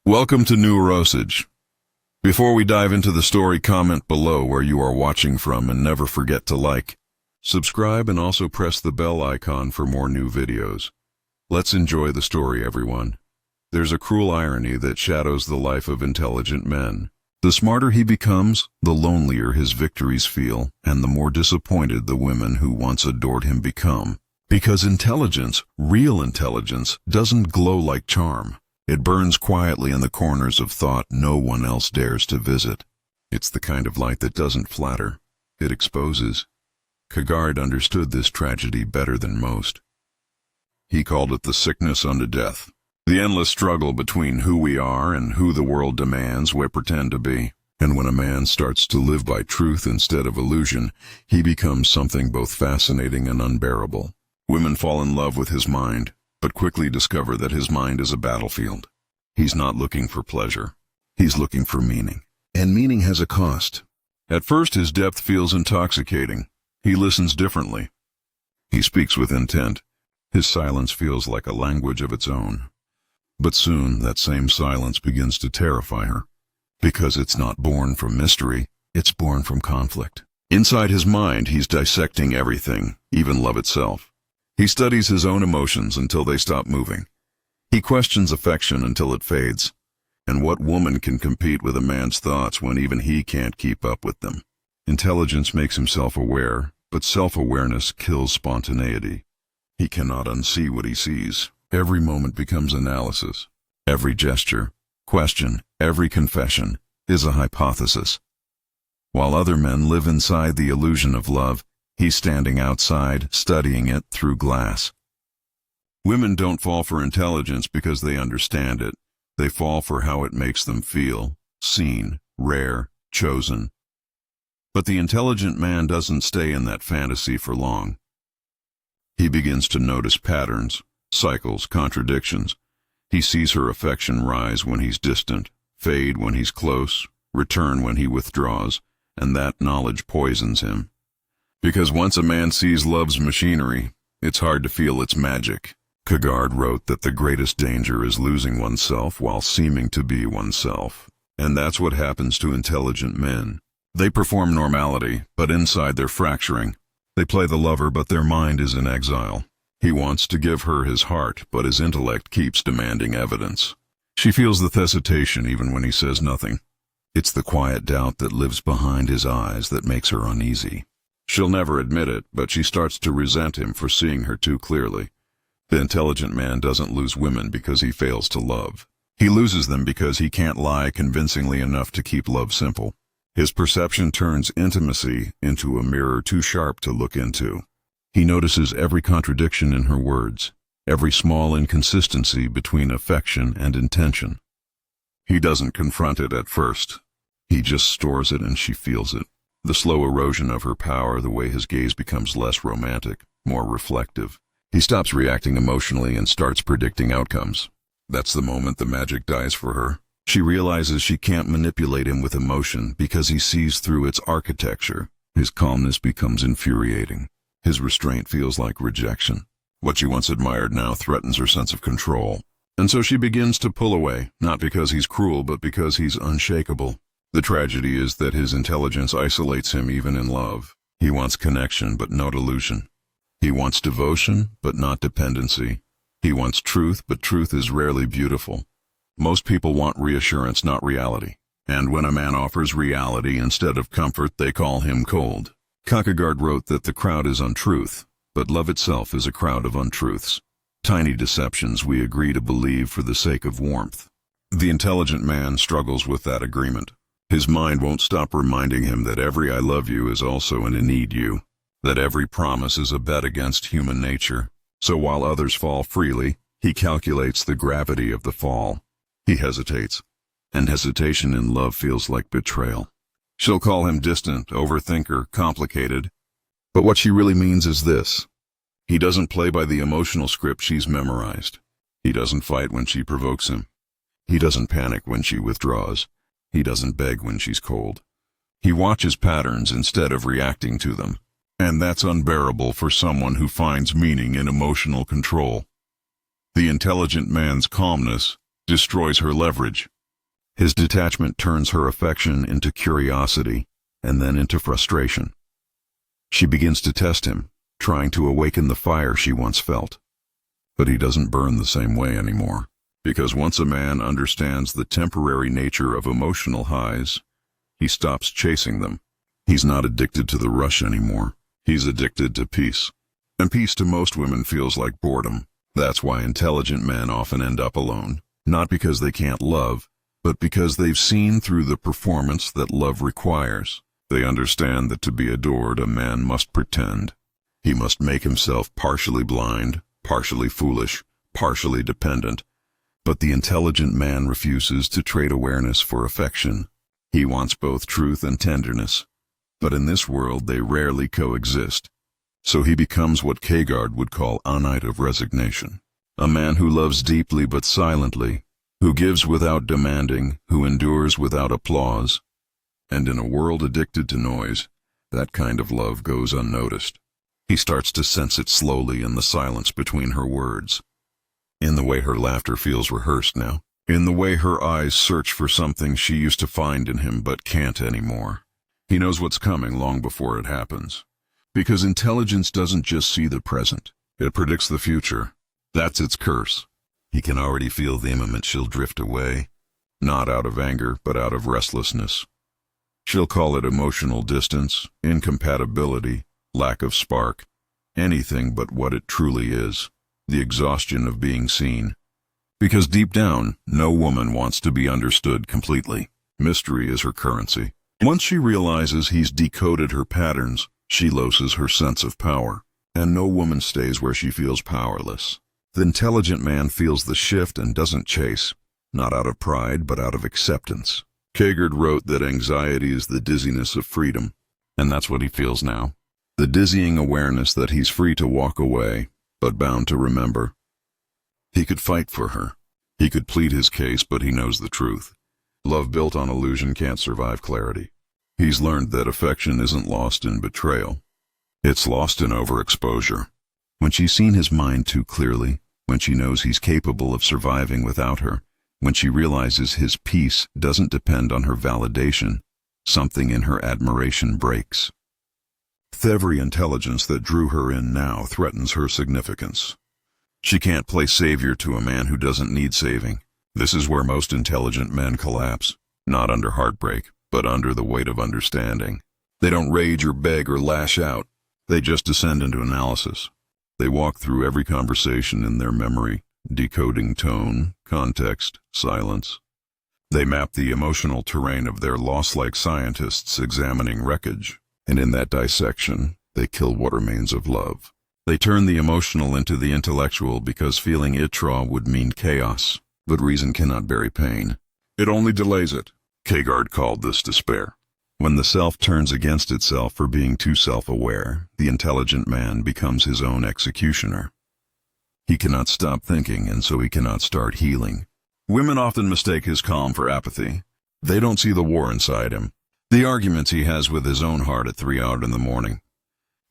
Welcome to New Rosage. Before we dive into the story, comment below where you are watching from and never forget to like, subscribe, and also press the bell icon for more new videos. Let's enjoy the story, everyone. There's a cruel irony that shadows the life of intelligent men. The smarter he becomes, the lonelier his victories feel, and the more disappointed the women who once adored him become. Because intelligence, real intelligence, doesn't glow like charm. It burns quietly in the corners of thought no one else dares to visit. It's the kind of light that doesn't flatter. It exposes. Kierkegaard understood this tragedy better than most. He called it the sickness unto death. The endless struggle between who we are and who the world demands we pretend to be. And when a man starts to live by truth instead of illusion, he becomes something both fascinating and unbearable. Women fall in love with his mind, but quickly discover that his mind is a battlefield. He's not looking for pleasure. He's looking for meaning. And meaning has a cost. At first, his depth feels intoxicating. He listens differently. He speaks with intent. His silence feels like a language of its own. But soon, that same silence begins to terrify her. Because it's not born from mystery, it's born from conflict. Inside his mind, he's dissecting everything, even love itself. He studies his own emotions until they stop moving. He questions affection until it fades. And what woman can compete with a man's thoughts when even he can't keep up with them? Intelligence makes him self-aware, but self-awareness kills spontaneity. He cannot unsee what he sees. Every moment becomes analysis. Every gesture, question, every confession is a hypothesis. While other men live inside the illusion of love, he's standing outside, studying it through glass. Women don't fall for intelligence because they understand it. They fall for how it makes them feel, seen, rare, chosen. But the intelligent man doesn't stay in that fantasy for long. He begins to notice patterns, cycles, contradictions. He sees her affection rise when he's distant, fade when he's close, return when he withdraws, and that knowledge poisons him. Because once a man sees love's machinery, it's hard to feel its magic. Kierkegaard wrote that the greatest danger is losing oneself while seeming to be oneself. And that's what happens to intelligent men. They perform normality, but inside they're fracturing. They play the lover, but their mind is in exile. He wants to give her his heart, but his intellect keeps demanding evidence. She feels the hesitation even when he says nothing. It's the quiet doubt that lives behind his eyes that makes her uneasy. She'll never admit it, but she starts to resent him for seeing her too clearly. The intelligent man doesn't lose women because he fails to love. He loses them because he can't lie convincingly enough to keep love simple. His perception turns intimacy into a mirror too sharp to look into. He notices every contradiction in her words, every small inconsistency between affection and intention. He doesn't confront it at first. He just stores it and she feels it. The slow erosion of her power, the way his gaze becomes less romantic, more reflective. He stops reacting emotionally and starts predicting outcomes. That's the moment the magic dies for her. She realizes she can't manipulate him with emotion because he sees through its architecture. His calmness becomes infuriating. His restraint feels like rejection. What she once admired now threatens her sense of control. And so she begins to pull away, not because he's cruel, but because he's unshakable. The tragedy is that his intelligence isolates him even in love. He wants connection, but not illusion. He wants devotion, but not dependency. He wants truth, but truth is rarely beautiful. Most people want reassurance, not reality. And when a man offers reality instead of comfort, they call him cold. Kierkegaard wrote that the crowd is untruth, but love itself is a crowd of untruths. Tiny deceptions we agree to believe for the sake of warmth. The intelligent man struggles with that agreement. His mind won't stop reminding him that every I love you is also an I need you, that every promise is a bet against human nature. So while others fall freely, he calculates the gravity of the fall. He hesitates, and hesitation in love feels like betrayal. She'll call him distant, overthinker, complicated. But what she really means is this. He doesn't play by the emotional script she's memorized. He doesn't fight when she provokes him. He doesn't panic when she withdraws. He doesn't beg when she's cold. He watches patterns instead of reacting to them. And that's unbearable for someone who finds meaning in emotional control. The intelligent man's calmness destroys her leverage. His detachment turns her affection into curiosity and then into frustration. She begins to test him, trying to awaken the fire she once felt. But he doesn't burn the same way anymore, because once a man understands the temporary nature of emotional highs, he stops chasing them. He's not addicted to the rush anymore. He's addicted to peace. And peace to most women feels like boredom. That's why intelligent men often end up alone, not because they can't love, but because they've seen through the performance that love requires. They understand that to be adored, a man must pretend. He must make himself partially blind, partially foolish, partially dependent. But the intelligent man refuses to trade awareness for affection. He wants both truth and tenderness. But in this world, they rarely coexist. So he becomes what Kierkegaard would call unwanted of resignation. A man who loves deeply but silently, who gives without demanding, who endures without applause. And in a world addicted to noise, that kind of love goes unnoticed. He starts to sense it slowly in the silence between her words, in the way her laughter feels rehearsed now, in the way her eyes search for something she used to find in him but can't anymore. He knows what's coming long before it happens. Because intelligence doesn't just see the present, it predicts the future. That's its curse. He can already feel the moment she'll drift away, not out of anger, but out of restlessness. She'll call it emotional distance, incompatibility, lack of spark, anything but what it truly is, the exhaustion of being seen. Because deep down, no woman wants to be understood completely. Mystery is her currency. Once she realizes he's decoded her patterns, she loses her sense of power. And no woman stays where she feels powerless. The intelligent man feels the shift and doesn't chase, not out of pride, but out of acceptance. Kierkegaard wrote that anxiety is the dizziness of freedom, and that's what he feels now. The dizzying awareness that he's free to walk away, but bound to remember. He could fight for her. He could plead his case, but he knows the truth. Love built on illusion can't survive clarity. He's learned that affection isn't lost in betrayal. It's lost in overexposure. When she's seen his mind too clearly, when she knows he's capable of surviving without her, when she realizes his peace doesn't depend on her validation, something in her admiration breaks. Every intelligence that drew her in now threatens her significance. She can't play savior to a man who doesn't need saving. This is where most intelligent men collapse, not under heartbreak, but under the weight of understanding. They don't rage or beg or lash out. They just descend into analysis. They walk through every conversation in their memory, decoding tone, context, silence. They map the emotional terrain of their loss like scientists examining wreckage, and in that dissection, they kill what remains of love. They turn the emotional into the intellectual because feeling itra would mean chaos, but reason cannot bury pain. It only delays it. Kierkegaard called this despair. When the self turns against itself for being too self-aware, the intelligent man becomes his own executioner. He cannot stop thinking, and so he cannot start healing. Women often mistake his calm for apathy. They don't see the war inside him, the arguments he has with his own heart at 3 hours in the morning,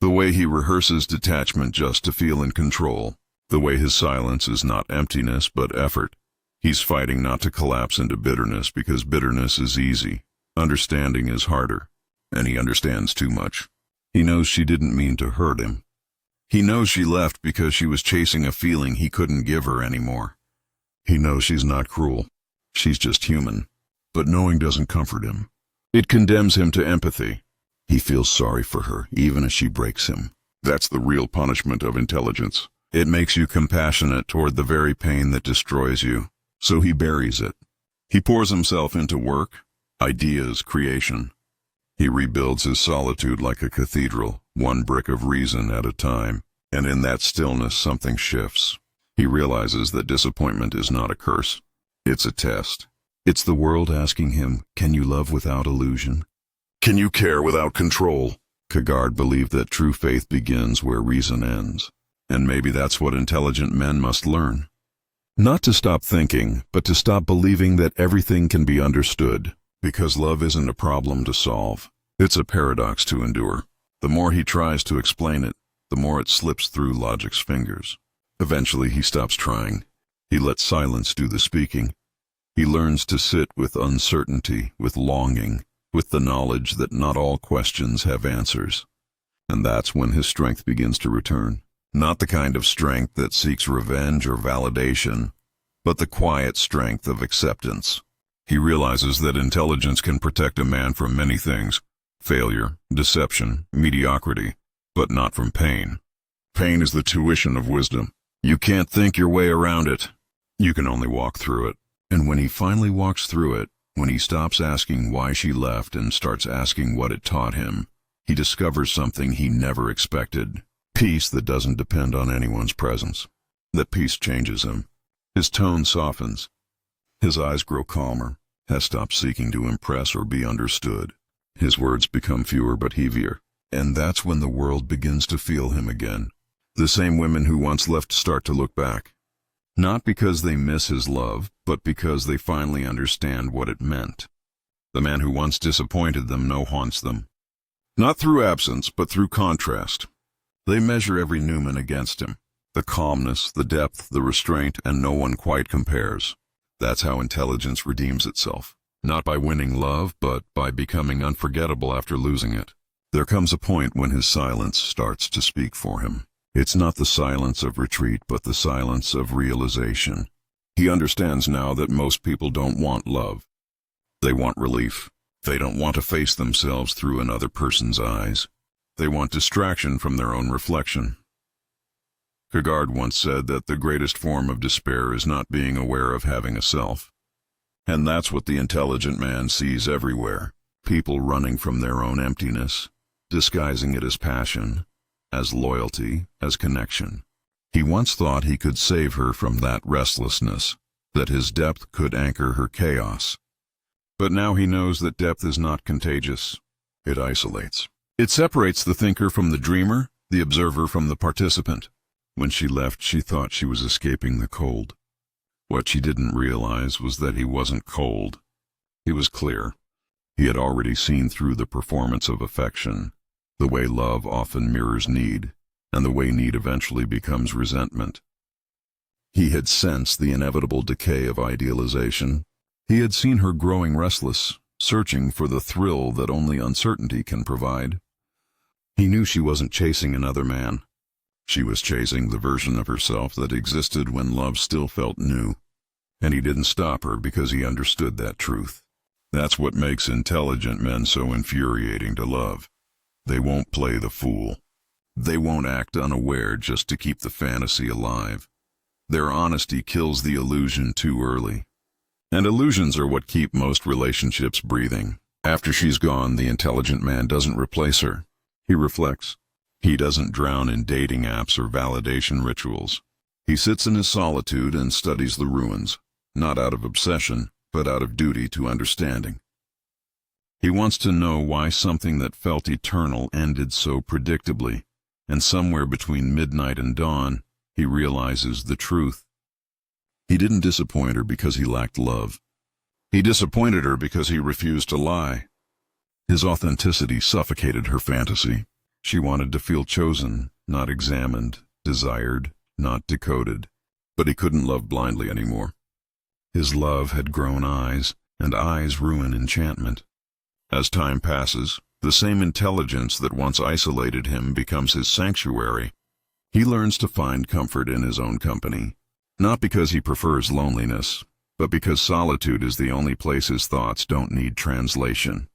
the way he rehearses detachment just to feel in control, the way his silence is not emptiness but effort. He's fighting not to collapse into bitterness because bitterness is easy. Understanding is harder, and he understands too much. He knows she didn't mean to hurt him. He knows she left because she was chasing a feeling he couldn't give her anymore. He knows she's not cruel. She's just human. But knowing doesn't comfort him. It condemns him to empathy. He feels sorry for her, even as she breaks him. That's the real punishment of intelligence. It makes you compassionate toward the very pain that destroys you. So he buries it. He pours himself into work, ideas, creation. He rebuilds his solitude like a cathedral, one brick of reason at a time, and in that stillness something shifts. He realizes that disappointment is not a curse. It's a test. It's the world asking him, can you love without illusion? Can you care without control? Kierkegaard believed that true faith begins where reason ends, and maybe that's what intelligent men must learn. Not to stop thinking, but to stop believing that everything can be understood. Because love isn't a problem to solve. It's a paradox to endure. The more he tries to explain it, the more it slips through logic's fingers. Eventually he stops trying. He lets silence do the speaking. He learns to sit with uncertainty, with longing, with the knowledge that not all questions have answers. And that's when his strength begins to return. Not the kind of strength that seeks revenge or validation, but the quiet strength of acceptance. He realizes that intelligence can protect a man from many things: failure, deception, mediocrity, but not from pain. Pain is the tuition of wisdom. You can't think your way around it. You can only walk through it. And when he finally walks through it, when he stops asking why she left and starts asking what it taught him, he discovers something he never expected: peace that doesn't depend on anyone's presence. That peace changes him. His tone softens. His eyes grow calmer, has stopped seeking to impress or be understood. His words become fewer but heavier. And that's when the world begins to feel him again. The same women who once left start to look back. Not because they miss his love, but because they finally understand what it meant. The man who once disappointed them now haunts them. Not through absence, but through contrast. They measure every Newman against him. The calmness, the depth, the restraint, and no one quite compares. That's how intelligence redeems itself. Not by winning love, but by becoming unforgettable after losing it. There comes a point when his silence starts to speak for him. It's not the silence of retreat, but the silence of realization. He understands now that most people don't want love. They want relief. They don't want to face themselves through another person's eyes. They want distraction from their own reflection. Kierkegaard once said that the greatest form of despair is not being aware of having a self. And that's what the intelligent man sees everywhere. People running from their own emptiness, disguising it as passion, as loyalty, as connection. He once thought he could save her from that restlessness, that his depth could anchor her chaos. But now he knows that depth is not contagious. It isolates. It separates the thinker from the dreamer, the observer from the participant. When she left, she thought she was escaping the cold. What she didn't realize was that he wasn't cold. He was clear. He had already seen through the performance of affection, the way love often mirrors need, and the way need eventually becomes resentment. He had sensed the inevitable decay of idealization. He had seen her growing restless, searching for the thrill that only uncertainty can provide. He knew she wasn't chasing another man. She was chasing the version of herself that existed when love still felt new. And he didn't stop her because he understood that truth. That's what makes intelligent men so infuriating to love. They won't play the fool. They won't act unaware just to keep the fantasy alive. Their honesty kills the illusion too early. And illusions are what keep most relationships breathing. After she's gone, the intelligent man doesn't replace her. He reflects. He doesn't drown in dating apps or validation rituals. He sits in his solitude and studies the ruins, not out of obsession, but out of duty to understanding. He wants to know why something that felt eternal ended so predictably, and somewhere between midnight and dawn, he realizes the truth. He didn't disappoint her because he lacked love. He disappointed her because he refused to lie. His authenticity suffocated her fantasy. She wanted to feel chosen, not examined, desired, not decoded. But he couldn't love blindly anymore. His love had grown eyes, and eyes ruin enchantment. As time passes, the same intelligence that once isolated him becomes his sanctuary. He learns to find comfort in his own company, not because he prefers loneliness, but because solitude is the only place his thoughts don't need translation.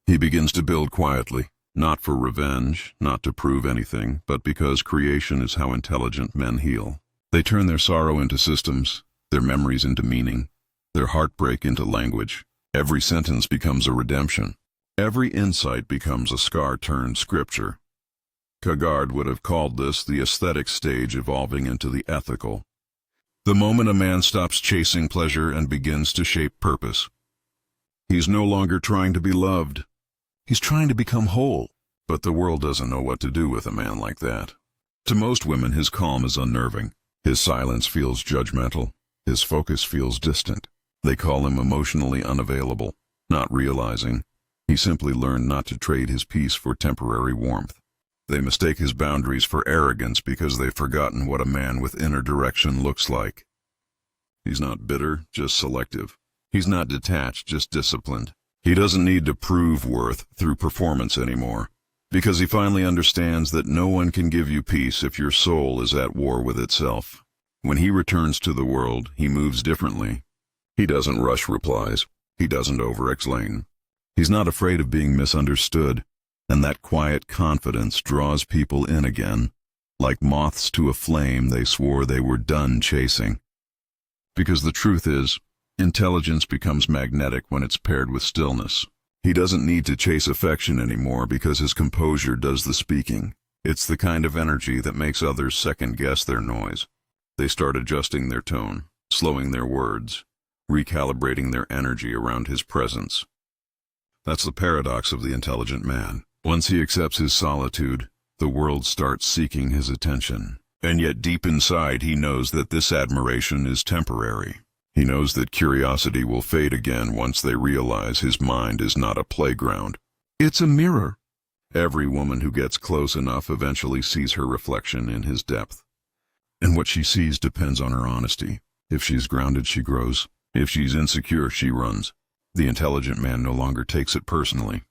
He begins to build quietly, not for revenge, not to prove anything, but because creation is how intelligent men heal. They turn their sorrow into systems, their memories into meaning, their heartbreak into language. Every sentence becomes a redemption. Every insight becomes a scar-turned scripture. Kierkegaard would have called this the aesthetic stage evolving into the ethical. The moment a man stops chasing pleasure and begins to shape purpose. He's no longer trying to be loved. He's trying to become whole. But the world doesn't know what to do with a man like that. To most women, his calm is unnerving. His silence feels judgmental. His focus feels distant. They call him emotionally unavailable, not realizing he simply learned not to trade his peace for temporary warmth. They mistake his boundaries for arrogance because they've forgotten what a man with inner direction looks like. He's not bitter, just selective. He's not detached, just disciplined. He doesn't need to prove worth through performance anymore, because he finally understands that no one can give you peace if your soul is at war with itself. When he returns to the world, he moves differently. He doesn't rush replies. He doesn't over-explain. He's not afraid of being misunderstood, and that quiet confidence draws people in again. Like moths to a flame they swore they were done chasing. Because the truth is, intelligence becomes magnetic when it's paired with stillness. He doesn't need to chase affection anymore because his composure does the speaking. It's the kind of energy that makes others second-guess their noise. They start adjusting their tone, slowing their words, recalibrating their energy around his presence. That's the paradox of the intelligent man. Once he accepts his solitude, the world starts seeking his attention. And yet deep inside he knows that this admiration is temporary. He knows that curiosity will fade again once they realize his mind is not a playground. It's a mirror. Every woman who gets close enough eventually sees her reflection in his depth. And what she sees depends on her honesty. If she's grounded, she grows. If she's insecure, she runs. The intelligent man no longer takes it personally.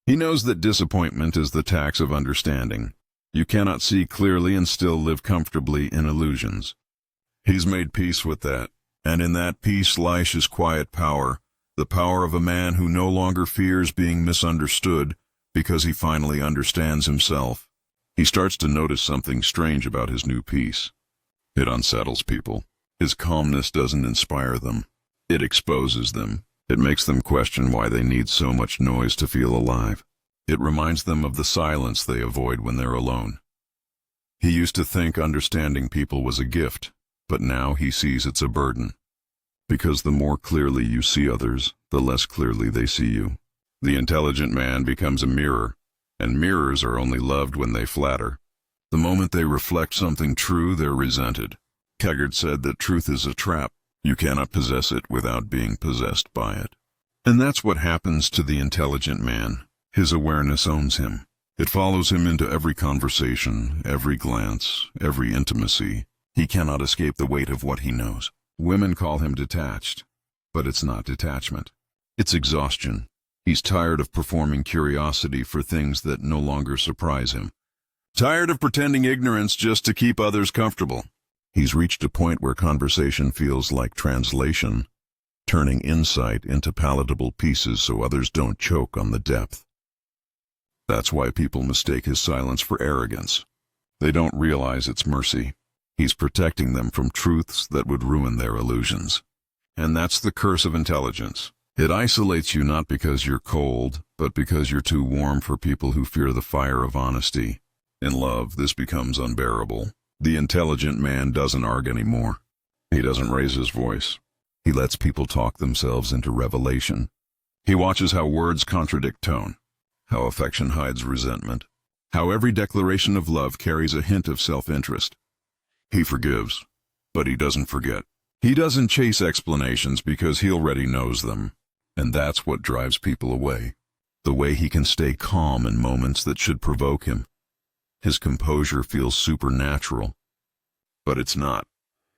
He knows that disappointment is the tax of understanding. You cannot see clearly and still live comfortably in illusions. He's made peace with that, and in that peace lies his quiet power, the power of a man who no longer fears being misunderstood because he finally understands himself. He starts to notice something strange about his new peace. It unsettles people. His calmness doesn't inspire them. It exposes them. It makes them question why they need so much noise to feel alive. It reminds them of the silence they avoid when they're alone. He used to think understanding people was a gift, but now he sees it's a burden. Because the more clearly you see others, the less clearly they see you. The intelligent man becomes a mirror, and mirrors are only loved when they flatter. The moment they reflect something true, they're resented. Kierkegaard said that truth is a trap. You cannot possess it without being possessed by it. And that's what happens to the intelligent man. His awareness owns him. It follows him into every conversation, every glance, every intimacy. He cannot escape the weight of what he knows. Women call him detached, but it's not detachment. It's exhaustion. He's tired of performing curiosity for things that no longer surprise him. Tired of pretending ignorance just to keep others comfortable. He's reached a point where conversation feels like translation, turning insight into palatable pieces so others don't choke on the depth. That's why people mistake his silence for arrogance. They don't realize it's mercy. He's protecting them from truths that would ruin their illusions. And that's the curse of intelligence. It isolates you not because you're cold, but because you're too warm for people who fear the fire of honesty. In love, this becomes unbearable. The intelligent man doesn't argue anymore. He doesn't raise his voice. He lets people talk themselves into revelation. He watches how words contradict tone, how affection hides resentment, how every declaration of love carries a hint of self-interest. He forgives, but he doesn't forget. He doesn't chase explanations because he already knows them, and that's what drives people away. The way he can stay calm in moments that should provoke him. His composure feels supernatural, but it's not.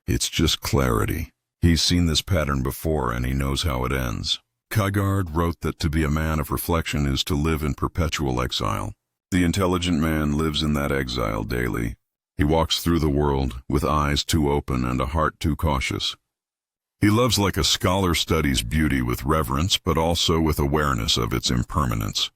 It's just clarity. He's seen this pattern before and he knows how it ends. Kierkegaard wrote that to be a man of reflection is to live in perpetual exile. The intelligent man lives in that exile daily. He walks through the world with eyes too open and a heart too cautious. He loves like a scholar studies beauty with reverence, but also with awareness of its impermanence.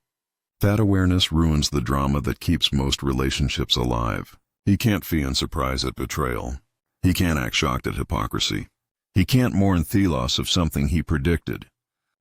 That awareness ruins the drama that keeps most relationships alive. He can't feel surprise at betrayal. He can't act shocked at hypocrisy. He can't mourn the loss of something he predicted.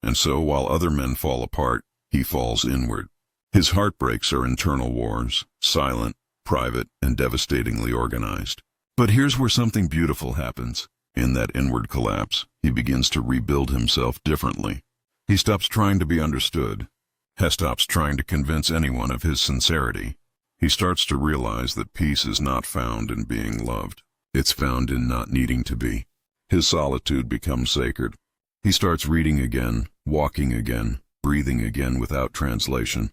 And so, while other men fall apart, he falls inward. His heartbreaks are internal wars, silent, private, and devastatingly organized. But here's where something beautiful happens. In that inward collapse, he begins to rebuild himself differently. He stops trying to be understood. He stops trying to convince anyone of his sincerity. He starts to realize that peace is not found in being loved. It's found in not needing to be. His solitude becomes sacred. He starts reading again, walking again, breathing again without translation.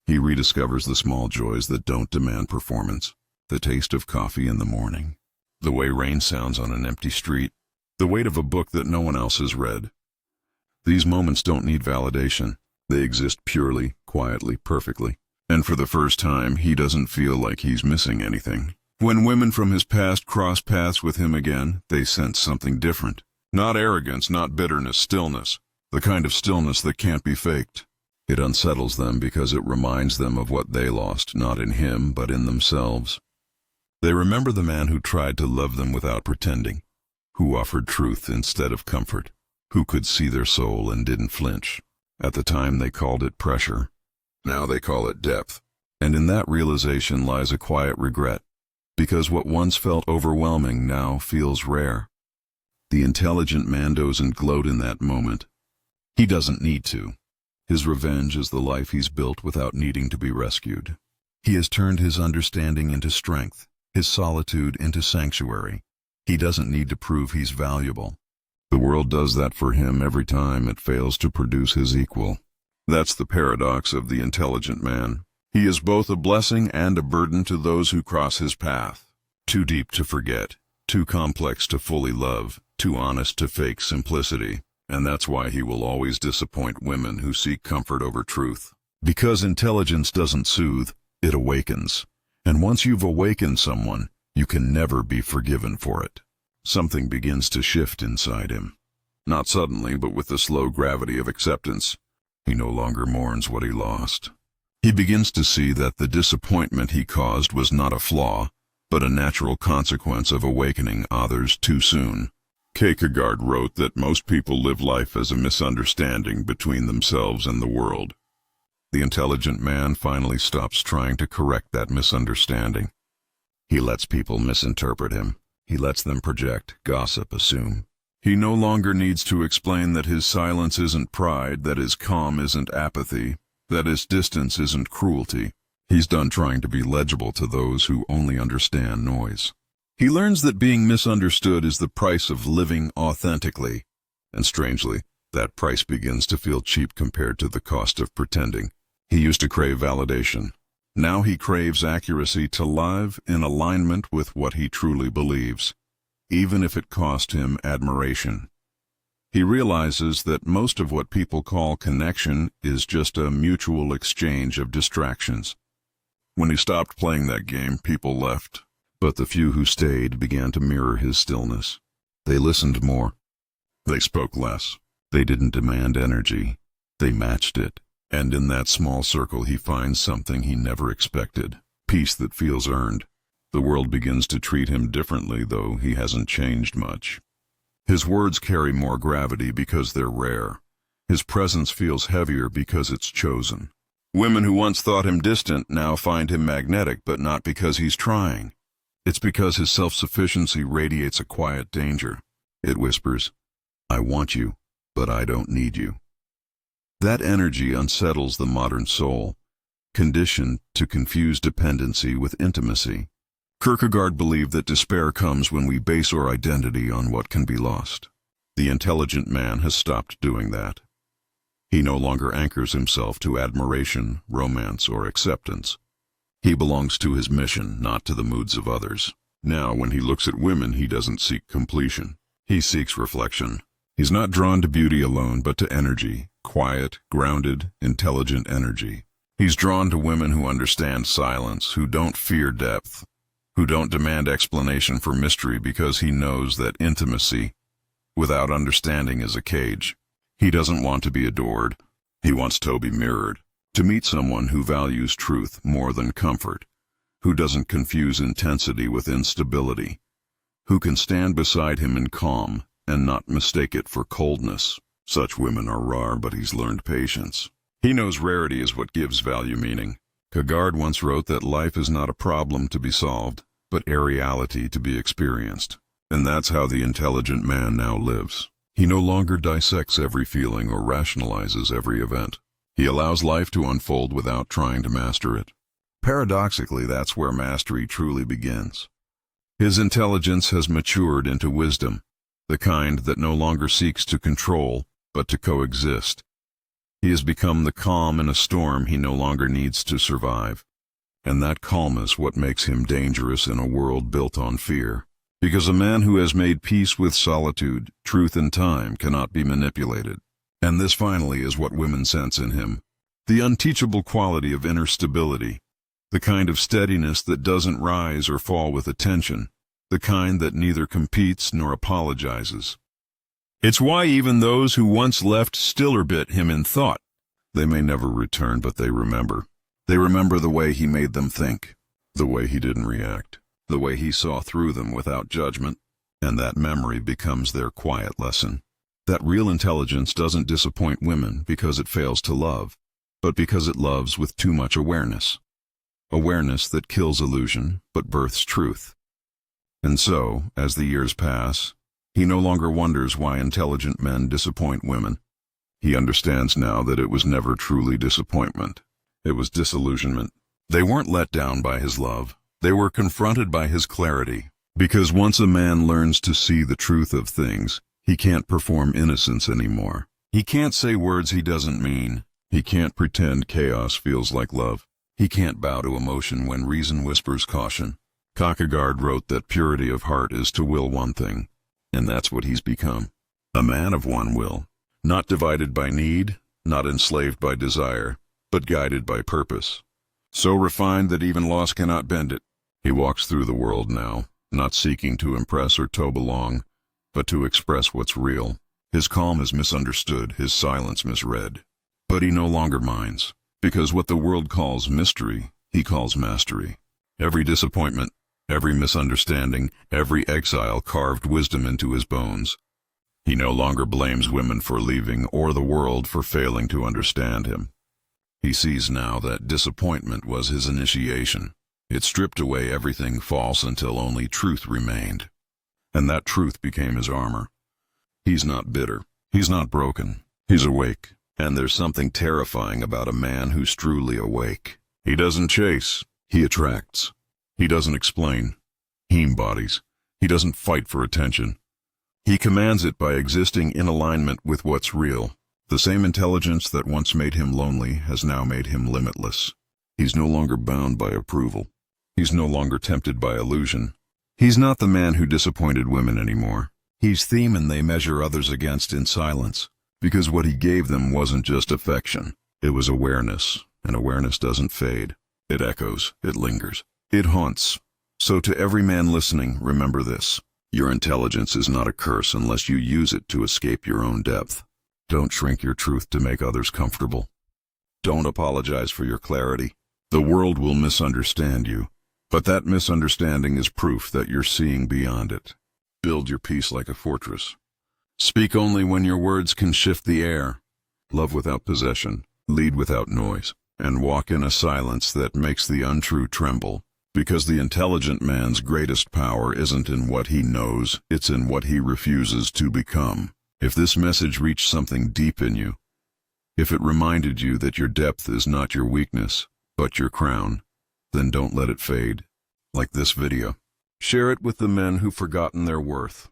He rediscovers the small joys that don't demand performance. The taste of coffee in the morning. The way rain sounds on an empty street. The weight of a book that no one else has read. These moments don't need validation. They exist purely, quietly, perfectly. And for the first time, he doesn't feel like he's missing anything. When women from his past cross paths with him again, they sense something different. Not arrogance, not bitterness, stillness. The kind of stillness that can't be faked. It unsettles them because it reminds them of what they lost, not in him, but in themselves. They remember the man who tried to love them without pretending, who offered truth instead of comfort, who could see their soul and didn't flinch. At the time they called it pressure. Now they call it depth. And in that realization lies a quiet regret, because what once felt overwhelming now feels rare. The intelligent man doesn't gloat in that moment. He doesn't need to. His revenge is the life he's built without needing to be rescued. He has turned his understanding into strength, his solitude into sanctuary. He doesn't need to prove he's valuable. The world does that for him every time it fails to produce his equal. That's the paradox of the intelligent man. He is both a blessing and a burden to those who cross his path. Too deep to forget, too complex to fully love, too honest to fake simplicity. And that's why he will always disappoint women who seek comfort over truth. Because intelligence doesn't soothe, it awakens. And once you've awakened someone, you can never be forgiven for it. Something begins to shift inside him. Not suddenly, but with the slow gravity of acceptance. He no longer mourns what he lost. He begins to see that the disappointment he caused was not a flaw, but a natural consequence of awakening others too soon. Kierkegaard wrote that most people live life as a misunderstanding between themselves and the world. The intelligent man finally stops trying to correct that misunderstanding. He lets people misinterpret him. He lets them project, gossip, assume. He no longer needs to explain that his silence isn't pride, that his calm isn't apathy, that his distance isn't cruelty. He's done trying to be legible to those who only understand noise. He learns that being misunderstood is the price of living authentically, and strangely, that price begins to feel cheap compared to the cost of pretending. He used to crave validation. Now he craves accuracy to live in alignment with what he truly believes, even if it cost him admiration. He realizes that most of what people call connection is just a mutual exchange of distractions. When he stopped playing that game, people left. But the few who stayed began to mirror his stillness. They listened more. They spoke less. They didn't demand energy. They matched it. And in that small circle he finds something he never expected. Peace that feels earned. The world begins to treat him differently, though he hasn't changed much. His words carry more gravity because they're rare. His presence feels heavier because it's chosen. Women who once thought him distant now find him magnetic, but not because he's trying. It's because his self-sufficiency radiates a quiet danger. It whispers, "I want you, but I don't need you." That energy unsettles the modern soul, conditioned to confuse dependency with intimacy. Kierkegaard believed that despair comes when we base our identity on what can be lost. The intelligent man has stopped doing that. He no longer anchors himself to admiration, romance, or acceptance. He belongs to his mission, not to the moods of others. Now, when he looks at women, he doesn't seek completion. He seeks reflection. He's not drawn to beauty alone, but to energy, quiet, grounded, intelligent energy. He's drawn to women who understand silence, who don't fear depth, who don't demand explanation for mystery, because he knows that intimacy without understanding is a cage. He doesn't want to be adored. He wants to be mirrored. To meet someone who values truth more than comfort, who doesn't confuse intensity with instability, who can stand beside him in calm and not mistake it for coldness. Such women are rare, but he's learned patience. He knows rarity is what gives value meaning. Kierkegaard once wrote that life is not a problem to be solved, but a reality to be experienced. And that's how the intelligent man now lives. He no longer dissects every feeling or rationalizes every event. He allows life to unfold without trying to master it. Paradoxically, that's where mastery truly begins. His intelligence has matured into wisdom, the kind that no longer seeks to control, but to coexist. He has become the calm in a storm he no longer needs to survive. And that calm is what makes him dangerous in a world built on fear. Because a man who has made peace with solitude, truth, and time cannot be manipulated. And this finally is what women sense in him. The unteachable quality of inner stability. The kind of steadiness that doesn't rise or fall with attention. The kind that neither competes nor apologizes. It's why even those who once left still orbit him in thought. They may never return, but they remember. They remember the way he made them think, the way he didn't react, the way he saw through them without judgment, and that memory becomes their quiet lesson. That real intelligence doesn't disappoint women because it fails to love, but because it loves with too much awareness. Awareness that kills illusion, but births truth. And so, as the years pass, he no longer wonders why intelligent men disappoint women. He understands now that it was never truly disappointment. It was disillusionment. They weren't let down by his love. They were confronted by his clarity. Because once a man learns to see the truth of things, he can't perform innocence anymore. He can't say words he doesn't mean. He can't pretend chaos feels like love. He can't bow to emotion when reason whispers caution. Kierkegaard wrote that purity of heart is to will one thing, and that's what he's become. A man of one will, not divided by need, not enslaved by desire, but guided by purpose. So refined that even loss cannot bend it. He walks through the world now, not seeking to impress or to belong, but to express what's real. His calm is misunderstood, his silence misread. But he no longer minds, because what the world calls mystery, he calls mastery. Every disappointment, every misunderstanding, every exile carved wisdom into his bones. He no longer blames women for leaving or the world for failing to understand him. He sees now that disappointment was his initiation. It stripped away everything false until only truth remained. And that truth became his armor. He's not bitter. He's not broken. He's awake. And there's something terrifying about a man who's truly awake. He doesn't chase. He attracts. He doesn't explain. He embodies. He doesn't fight for attention. He commands it by existing in alignment with what's real. The same intelligence that once made him lonely has now made him limitless. He's no longer bound by approval. He's no longer tempted by illusion. He's not the man who disappointed women anymore. He's the man they measure others against in silence, because what he gave them wasn't just affection. It was awareness, and awareness doesn't fade. It echoes, it lingers, it haunts. So to every man listening, remember this. Your intelligence is not a curse unless you use it to escape your own depth. Don't shrink your truth to make others comfortable. Don't apologize for your clarity. The world will misunderstand you, but that misunderstanding is proof that you're seeing beyond it. Build your peace like a fortress. Speak only when your words can shift the air. Love without possession, lead without noise, and walk in a silence that makes the untrue tremble. Because the intelligent man's greatest power isn't in what he knows, it's in what he refuses to become. If this message reached something deep in you, if it reminded you that your depth is not your weakness, but your crown, then don't let it fade. Like this video. Share it with the men who've forgotten their worth.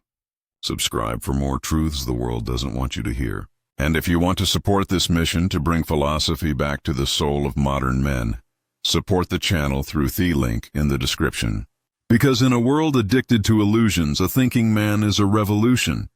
Subscribe for more truths the world doesn't want you to hear. And if you want to support this mission to bring philosophy back to the soul of modern men, support the channel through the link in the description. Because in a world addicted to illusions, a thinking man is a revolution.